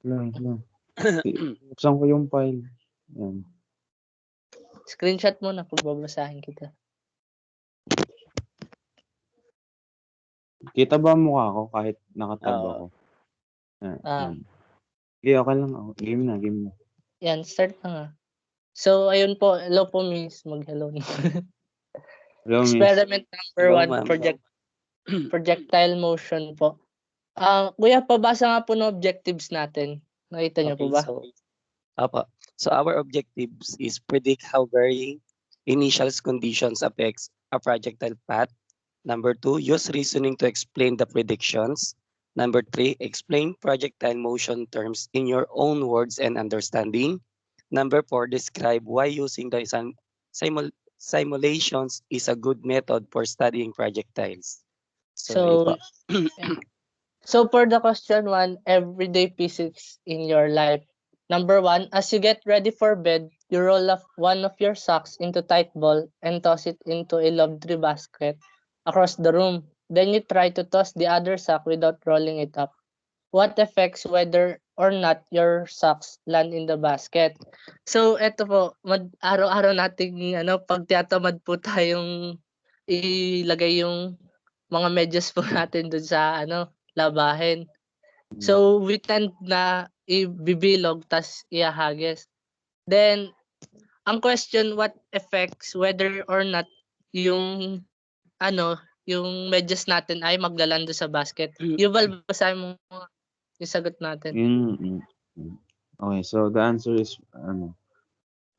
Lang. Buksan ko yung file. Yan. Screenshot mo na kung babasahin kita. Kita ba ang mukha ko kahit nakatab Oo. ako? Yan. Ah. Okay, okay lang ako. Game na. Yan, start na nga. So, ayun po. Hello po, miss. Mag-hello na. Hello, miss. Experiment number Hello, 1, ma'am. projectile motion po. Kuya, pabasa nga po ng objectives natin. Nakita niyo po ba? So our objectives is predict how varying initial conditions affects a projectile path. Number 2, use reasoning to explain the predictions. Number 3, explain projectile motion terms in your own words and understanding. Number 4, describe why using the simulations is a good method for studying projectiles. So, so for the question 1, everyday physics in your life. Number 1, as you get ready for bed, you roll up one of your socks into tight ball and toss it into a laundry basket across the room. Then you try to toss the other sock without rolling it up. What affects whether or not your socks land in the basket? So, eto po, araw-araw nating pag tiyatamad po tayong ilagay yung mga medyas po natin dun sa labahin. So, we tend na ibibilog tas iahagis. Then, ang question, what affects whether or not yung yung medyas natin ay maglalando sa basket? Yuval, basahin mo yung sagot natin. Okay, so the answer is,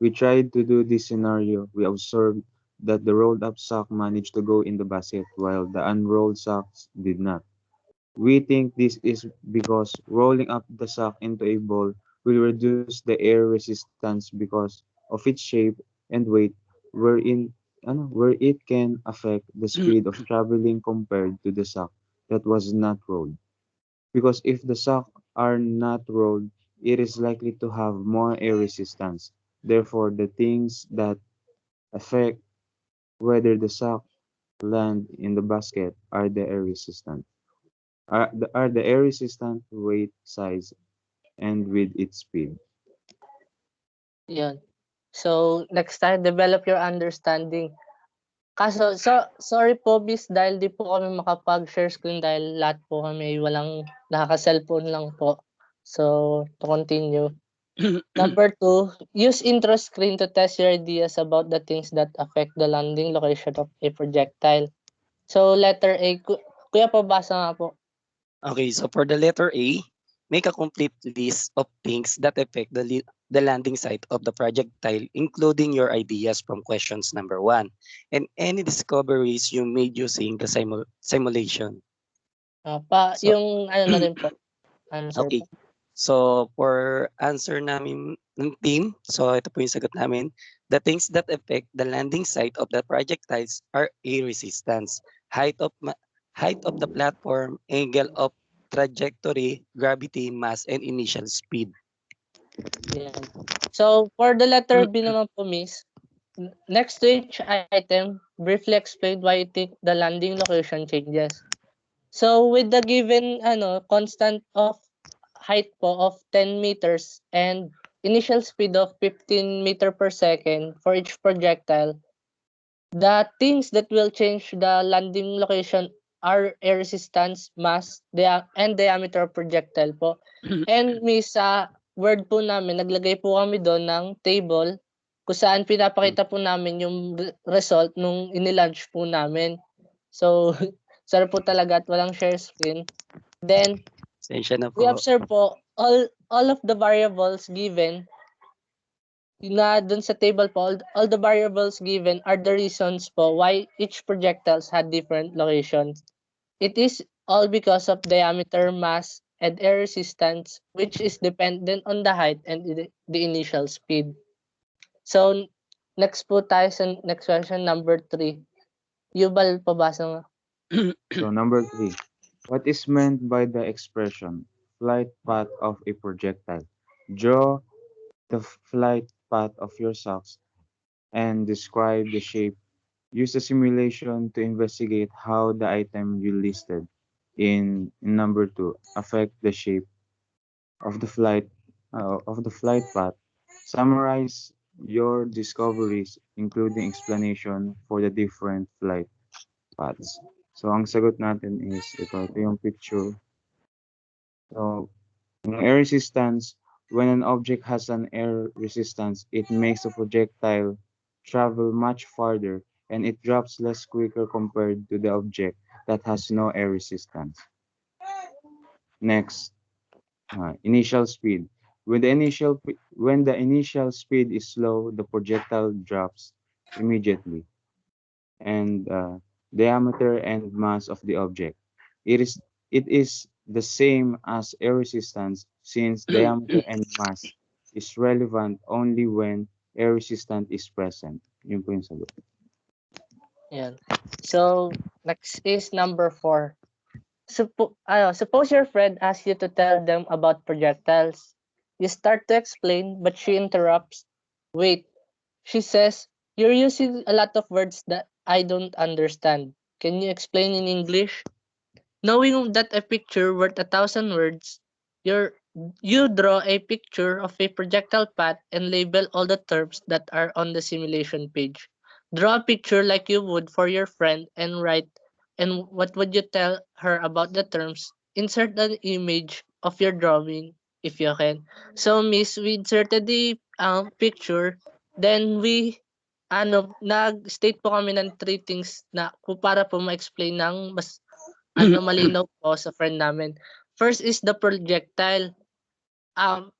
we tried to do this scenario. We observed that the rolled up sock managed to go in the basket while the unrolled socks did not. We think this is because rolling up the sock into a ball will reduce the air resistance because of its shape and weight, where it can affect the speed of traveling compared to the sock that was not rolled. Because if the sock are not rolled, it is likely to have more air resistance. Therefore, the things that affect whether the sock land in the basket are the air resistant. Are the air resistant, weight, size, and with its speed. Yan. So, next time, develop your understanding. Kaso, sorry po, bis, dahil di po kami makapag-share screen dahil lahat po kami walang nakaka-cellphone lang po. So, to continue. Number 2, use intro screen to test your ideas about the things that affect the landing location of a projectile. So, letter A, kuya, pabasa nga po. Okay, so for the letter A, make a complete list of things that affect the landing site of the projectile, including your ideas from questions number 1 and any discoveries you made using the simulation. Yung na rin po. Answer Okay. po. So for answer namin ng team, so ito po yung sagot namin. The things that affect the landing site of the projectiles are air resistance, height of the platform, angle of trajectory, gravity, mass, and initial speed. Yeah. So, for the letter B naman po, miss, next to each item, briefly explain why you think the landing location changes. So, with the given constant of height po of 10 meters and initial speed of 15 meter per second for each projectile, the things that will change the landing location are air resistance, mass, and diameter of projectile po. And miss, sa word po namin, naglagay po kami doon ng table kung saan pinapakita po namin yung result nung inilaunch po namin. So, sorry po talaga at walang share screen. Then, we observe po all of the variables given na dun sa table po, all the variables given are the reasons po why each projectiles had different locations. It is all because of diameter, mass, and air resistance, which is dependent on the height and the initial speed. So, next po tayo sa next question, number 3. Yuval, pabasa nga. So number 3, what is meant by the expression flight path of a projectile? Draw the flight path of your socks and describe the shape. Use a simulation to investigate how the item you listed in number 2 affect the shape of the flight path. Summarize your discoveries, including explanation for the different flight paths. So, ang sagot natin is ito yung picture. So, yung air resistance, when an object has an air resistance, it makes the projectile travel much farther and it drops less quicker compared to the object that has no air resistance. Next, initial speed. When the initial speed is slow, the projectile drops immediately, and diameter and mass of the object. It is the same as air resistance since diameter and mass is relevant only when air resistance is present. Yun po yung sagot. Yan. So, next is number 4. Suppose your friend asks you to tell them about projectiles. You start to explain, but she interrupts. Wait, she says, you're using a lot of words that I don't understand. Can you explain in English? Knowing that a picture worth 1,000 words, you're, you draw a picture of a projectile path and label all the terms that are on the simulation page. Draw a picture like you would for your friend and write, and what would you tell her about the terms? Insert an image of your drawing if you can. So, miss, we inserted the picture, then nag-state po kami ng 3 things na para po ma-explain ng mas malinaw po sa friend namin. First is the projectile.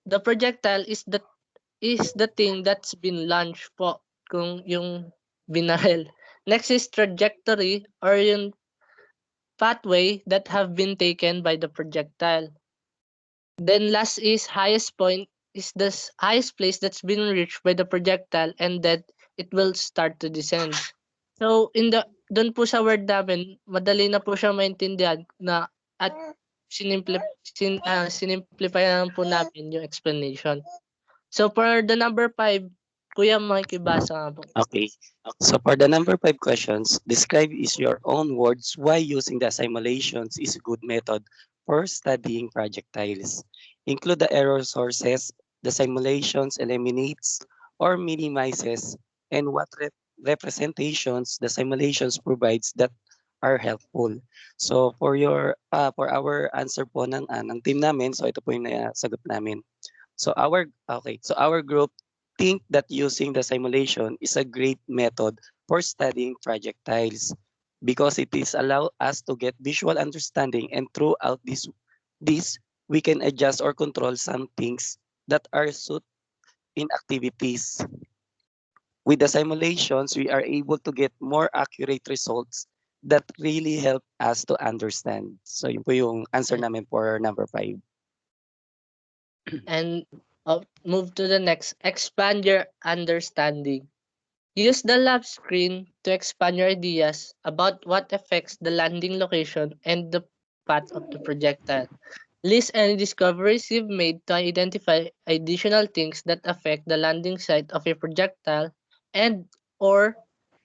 The projectile is the thing that's been launched po kung yung binarel. Next is trajectory or yung pathway that have been taken by the projectile. Then last is highest point is the highest place that's been reached by the projectile and then it will start to descend. So doon po sa word namin, madali na po siya maintindihan na at sinimplify na lang po namin yung explanation. So for the number 5, Kuya Mike, ibasa nga po. Okay. So for the number 5 questions, describe is your own words why using the simulations is a good method for studying projectiles. Include the error sources the simulations eliminates or minimizes, and what representations the simulations provides that are helpful. So for our answer po ng team namin, so ito po yung sagot namin. So our group think that using the simulation is a great method for studying projectiles because it is allow us to get visual understanding, and throughout this we can adjust or control some things that are suit in activities. With the simulations, we are able to get more accurate results that really help us to understand. So yun po yung answer namin for number 5. And move to the next. Expand your understanding. Use the lab screen to expand your ideas about what affects the landing location and the path of the projectile. List any discoveries you've made to identify additional things that affect the landing site of a projectile and or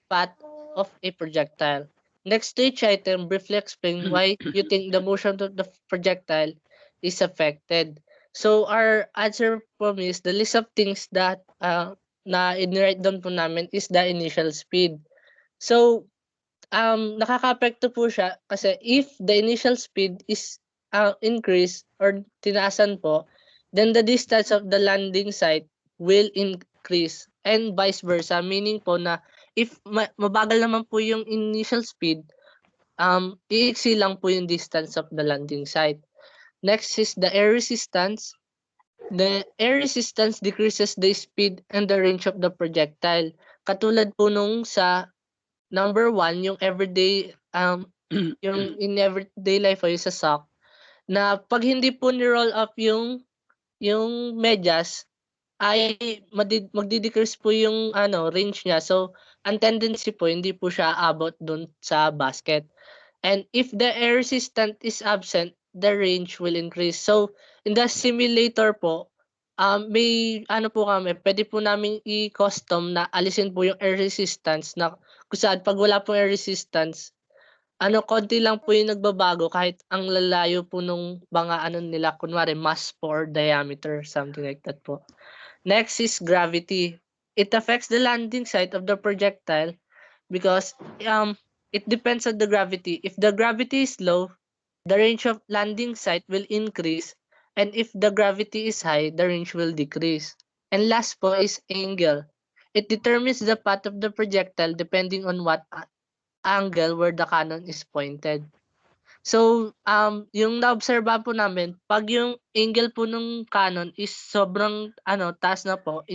path of a projectile. Next to each item, briefly explain why you think the motion of the projectile is affected. So our answer po is the list of things that na in-write down po namin is the initial speed. So nakakaapekto po siya kasi if the initial speed is increase or tinaasan po, then the distance of the landing site will increase and vice versa. Meaning po na if mabagal naman po yung initial speed, iiksi lang po yung distance of the landing site. Next is the air resistance. The air resistance decreases the speed and the range of the projectile. Katulad po nung sa number 1, yung everyday, yung in everyday life o yung sa sock, na pag hindi po ni-roll up yung medyas, ay magdi-decrease po yung range niya. So, ang tendency po, hindi po siya aabot dun sa basket. And if the air resistant is absent, the range will increase. So, in the simulator po, may po kami, pwede po namin i-custom na alisin po yung air resistance na kung saan pag wala po air resistance, konti lang po yung nagbabago kahit ang lalayo po nung mga nila, kunwari mass or diameter, something like that po. Next is gravity. It affects the landing site of the projectile because it depends on the gravity. If the gravity is low, the range of landing site will increase, and if the gravity is high, the range will decrease. And last po is angle. It determines the path of the projectile depending on what angle where the cannon is pointed. So, yung naobserbahan po namin, 'pag yung angle po nung cannon is sobrang taas na po,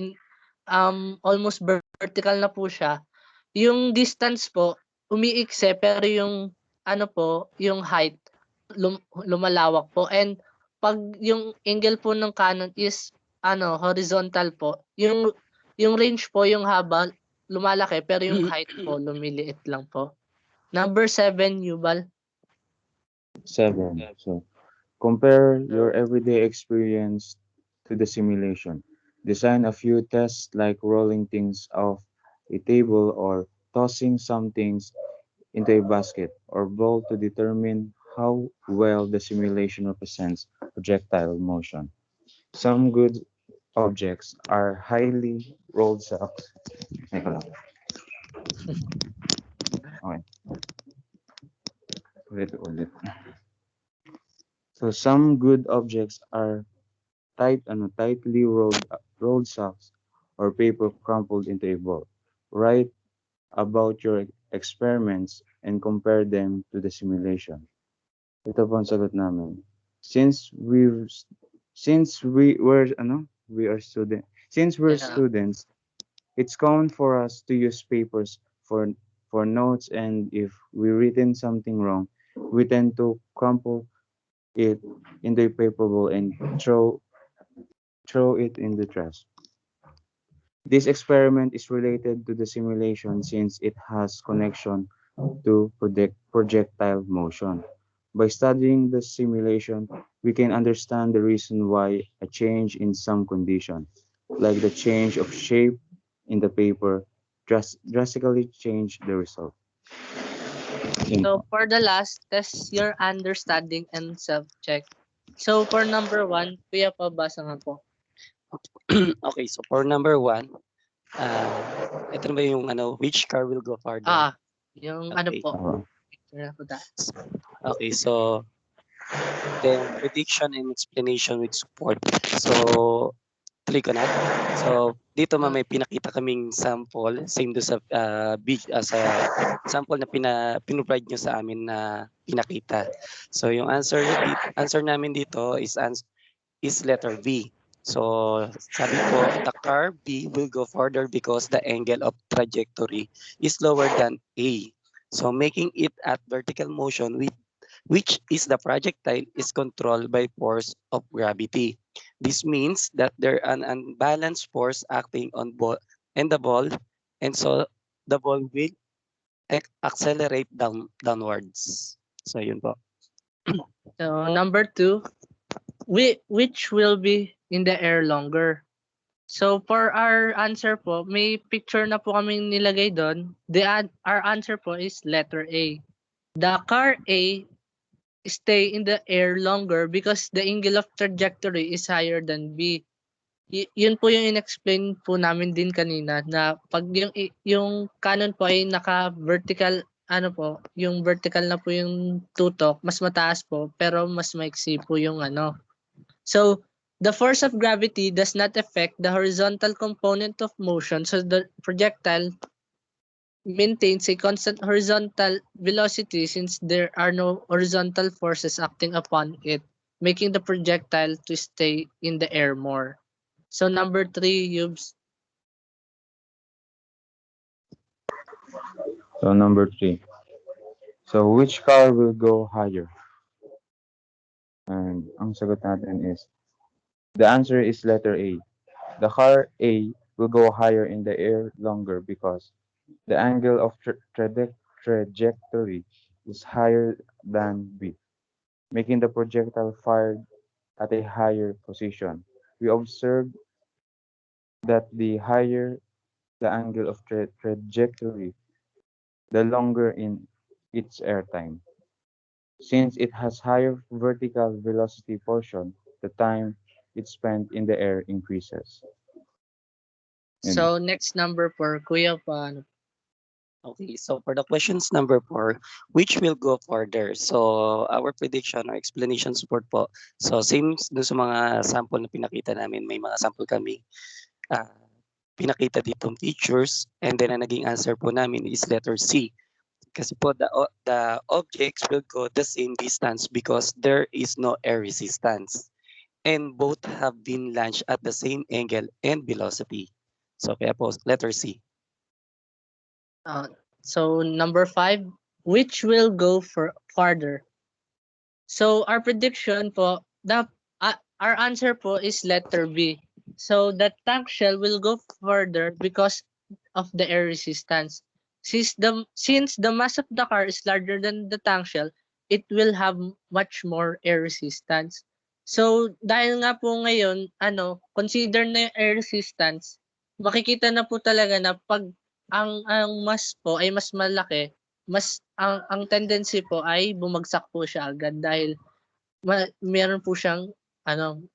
almost vertical na po siya, yung distance po umiikse pero yung yung height lumalawak po. And 'pag yung angle po ng cannon is horizontal po, yung range po, yung haba lumalaki pero yung height po lumiliit lang po. Number 7, Yuval. 7. So, compare your everyday experience to the simulation. Design a few tests like rolling things off a table or tossing some things into a basket or bowl to determine how well the simulation represents projectile motion. Some good objects are highly rolled socks. Teka lang. Okay, ulit. So some good objects are tightly rolled socks or paper crumpled into a ball. Write about your experiments and compare them to the simulation. Ito po ang sagot namin. Since we've since we were we are Yeah. students, it's common for us to use papers for notes, and if we written something wrong, we tend to crumple it in the paper bowl and throw it in the trash. This experiment is related to the simulation since it has connection to projectile motion. By studying the simulation, we can understand the reason why a change in some condition, like the change of shape in the paper, drastically change the result. Yun So po. for the last, test your understanding and self-check. So for number 1, Kuya pabasa nga po. Okay, so for number 1, ito na ba yung which car will go farther? Yung Okay. po. Oo. Picture na po da. Okay, so then prediction and explanation with support. So tuloy ko na. So dito may pinakita kaming sample, same do sa sa sample na pinrovide nyo sa amin na pinakita. So yung answer namin dito is letter B. So sabi ko, the car B will go further because the angle of trajectory is lower than A. So making it at vertical motion which is the projectile is controlled by force of gravity. This means that there an unbalanced force acting on the ball, and so the ball will accelerate downwards. So yun po. So number 2, which will be in the air longer? So for our answer po, may picture na po kaming nilagay doon. Our answer po is letter A. The car A stay in the air longer because the angle of trajectory is higher than B. Yun po yung in-explain po namin din kanina na pag yung cannon po ay naka-vertical, yung vertical na po yung tutok, mas mataas po pero mas maiksi po yung So the force of gravity does not affect the horizontal component of motion, so the projectile maintains a constant horizontal velocity since there are no horizontal forces acting upon it, making the projectile to stay in the air more. So number 3, Yubs. So number 3. So which car will go higher? And ang sagot natin is, the answer is letter A. The car A will go higher in the air longer because the angle of trajectory is higher than B, making the projectile fired at a higher position. We observed that the higher the angle of trajectory, the longer in its airtime. Since it has higher vertical velocity portion, the time it spent in the air increases. Yun. So next number for Kuya paano? Okay, so for the questions number 4, which will go further? So our prediction or explanation support po. So same dun sa mga sample na pinakita namin, may mga sample kami ah, pinakita ditong features, and then ang naging answer po namin is letter C. Kasi po the objects will go the same distance because there is no air resistance. And both have been launched at the same angle and velocity. So kaya po, letter C. Uh, so number 5, which will go farther? So our prediction po, our answer po is letter B. So the tank shell will go further because of the air resistance. Since the mass of the car is larger than the tank shell, it will have much more air resistance. So dahil nga po ngayon, consider na yung air resistance, makikita na po talaga na pag ang mass po ay mas malaki, ang tendency po ay bumagsak po siya agad dahil meron po siyang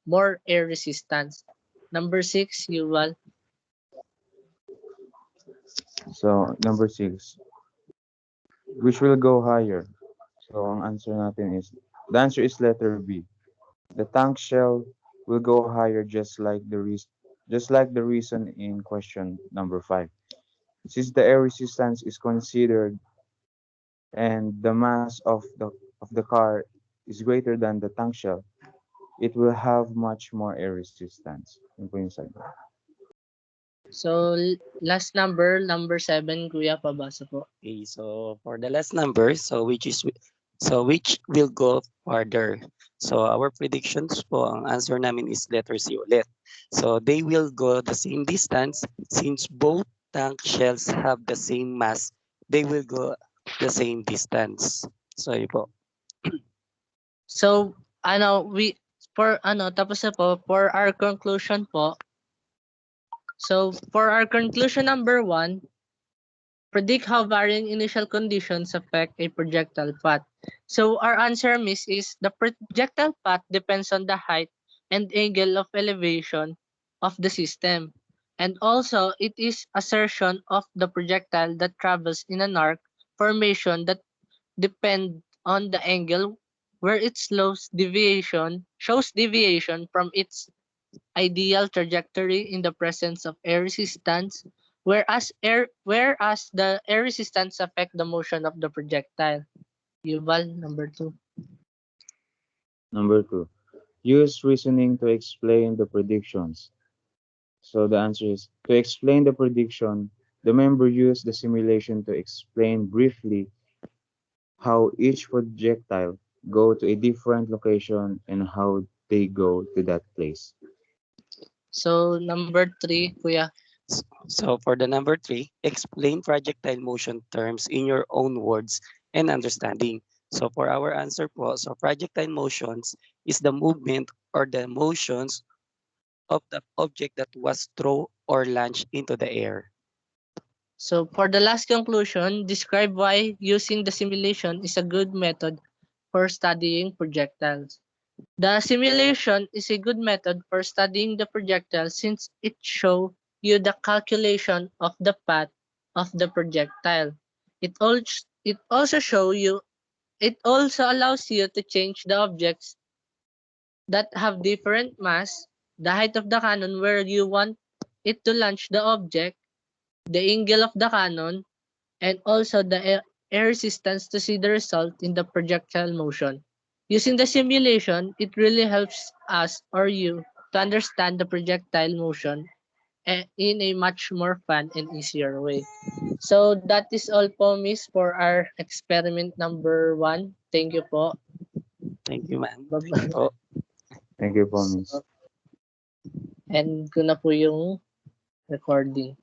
more air resistance. Number 6, Yuval. So, number 6, which will go higher? So, the answer is letter B. The tank shell will go higher just like the reason in question number 5. Since the air resistance is considered and the mass of the car is greater than the tank shell, it will have much more air resistance. Yun po yung sagot. So last number 7, Kuya, pabasa po. Okay, so for the last number, which will go farther? So our predictions po, ang answer namin is letter C ulit. So they will go the same distance since both tank shells have the same mass. They will go the same distance. So yun po. So tapos na po for our conclusion po. So for our conclusion number 1, predict how varying initial conditions affect a projectile path. So our answer, miss, is the projectile path depends on the height and angle of elevation of the system. And also, it is assertion of the projectile that travels in an arc formation that depend on the angle where it shows deviation from its ideal trajectory in the presence of air resistance, whereas the air resistance affect the motion of the projectile. Yuval, number 2. Number 2, use reasoning to explain the predictions. So the answer is, to explain the prediction, the member used the simulation to explain briefly how each projectile go to a different location and how they go to that place. So number 3, Kuya. So for the number 3, explain projectile motion terms in your own words and understanding. So for our answer po, so projectile motions is the movement or the motions of the object that was thrown or launched into the air. So for the last conclusion, describe why using the simulation is a good method for studying projectiles. The simulation is a good method for studying the projectile since it shows you the calculation of the path of the projectile. It also allows you to change the objects that have different mass, the height of the cannon where you want it to launch the object, the angle of the cannon, and also the air resistance to see the result in the projectile motion. Using the simulation, it really helps us or you to understand the projectile motion in a much more fun and easier way. So that is all po, miss, for our experiment number 1. Thank you po. Thank you, ma'am. Thank you Bye-bye. po. Thank you po, Miss. And ko na po yung recording.